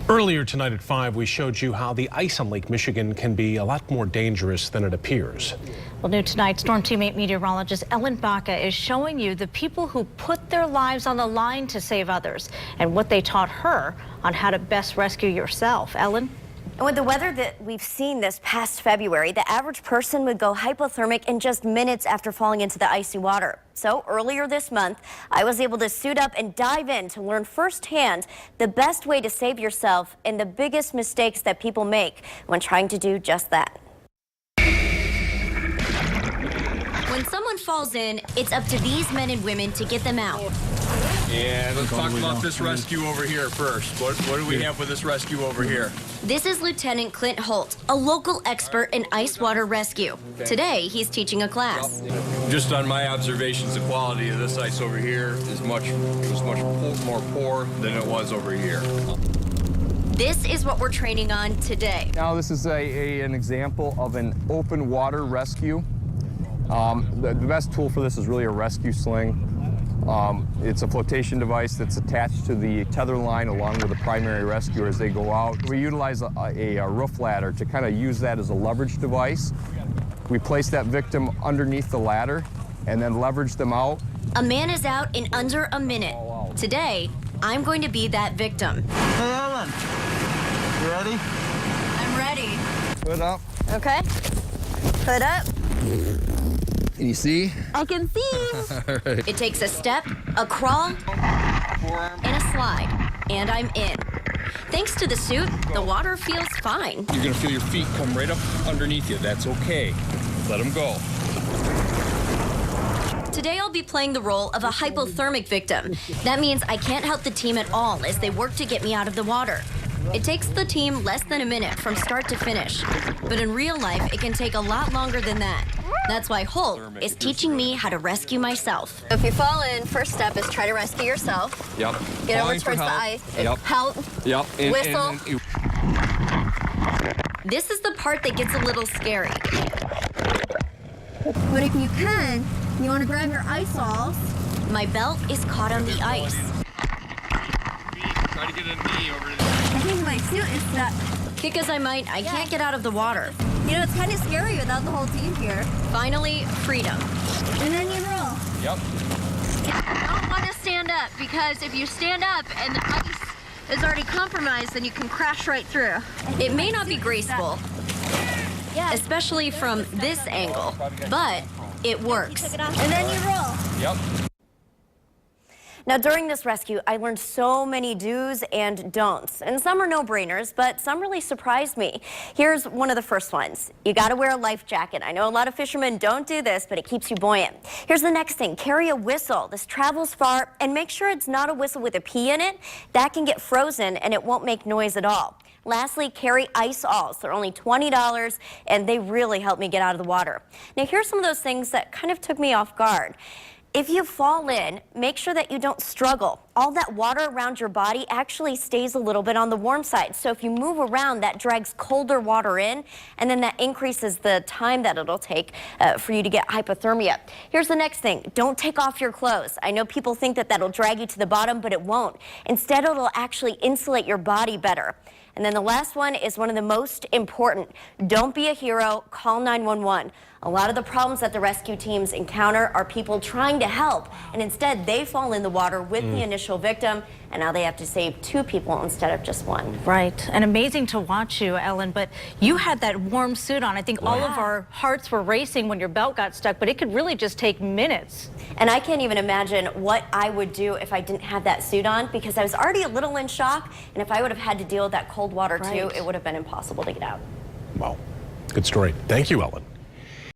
Earlier tonight at 5, we showed you how the ice on Lake Michigan can be a lot more dangerous than it appears. Well, new tonight, Storm Team 8 meteorologist Ellen Bacca is showing you the people who put their lives on the line to save others and what they taught her on how to best rescue yourself. Ellen? And with the weather that we've seen this past February, the average person would go hypothermic in just minutes after falling into the icy water. So earlier this month, I was able to suit up and dive in to learn firsthand the best way to save yourself and the biggest mistakes that people make when trying to do just that. When someone falls in, it's up to these men and women to get them out. And let's talk about this rescue over here first. What do we have with this rescue over here? This is Lieutenant Clint Holt, a local expert in ice water rescue. Today, he's teaching a class. Just on my observations, the quality of this ice over here is much more poor than it was over here. This is what we're training on today. Now, this is an example of an open water rescue. The best tool for this is really a rescue sling. It's a flotation device that's attached to the tether line along with the primary rescuer as they go out. We utilize a roof ladder to kind of use that as a leverage device. We place that victim underneath the ladder and then leverage them out. A man is out in under a minute. Today, I'm going to be that victim. Hey, Ellen, you ready? I'm ready. Hood up. Okay. Hood up. Can you see? I can see. It takes a step, a crawl, and a slide, and I'm in. Thanks to the suit, the water feels fine. You're gonna feel your feet come right up underneath you. That's okay. Let them go. Today I'll be playing the role of a hypothermic victim. That means I can't help the team at all as they work to get me out of the water. It takes the team less than a minute from start to finish. But in real life, it can take a lot longer than that. That's why Holt is teaching me how to rescue myself. If you fall in, first step is try to rescue yourself. Yep. Get over towards the ice. Yep. Help. Yep. Whistle. This is the part that gets a little scary. But if you can, you want to grab your ice balls. My belt is caught on the ice. Try to get a knee over there. I think my suit is stuck. Kick as I might, I can't get out of the water. You know, it's kind of scary without the whole team here. Finally, freedom. And then you roll. Yep. You don't want to stand up, because if you stand up and the ice is already compromised, then you can crash right through. It may not be graceful, especially from this angle, but it works. And then you roll. Yep. Now, during this rescue, I learned so many do's and don'ts, and some are no-brainers, but some really surprised me. Here's one of the first ones. You gotta wear a life jacket. I know a lot of fishermen don't do this, but it keeps you buoyant. Here's the next thing. Carry a whistle. This travels far, and make sure it's not a whistle with a P in it. That can get frozen, and it won't make noise at all. Lastly, carry ice alls. They're only $20, and they really help me get out of the water. Now, here's some of those things that kind of took me off guard. If you fall in, make sure that you don't struggle. All that water around your body actually stays a little bit on the warm side. So if you move around, that drags colder water in, and then that increases the time that it'll take for you to get hypothermia. Here's the next thing. Don't take off your clothes. I know people think that that'll drag you to the bottom, but it won't. Instead, it'll actually insulate your body better. And then the last one is one of the most important. Don't be a hero, call 911. A lot of the problems that the rescue teams encounter are people trying to help, and instead they fall in the water with the initial victim, and now they have to save 2 people instead of just 1. Right. And amazing to watch you, Ellen, but you had that warm suit on. I think all of our hearts were racing when your belt got stuck, but it could really just take minutes. And I can't even imagine what I would do if I didn't have that suit on, because I was already a little in shock, and if I would have had to deal with that cold water too, it would have been impossible to get out. Wow. Good story. Thank you, Ellen.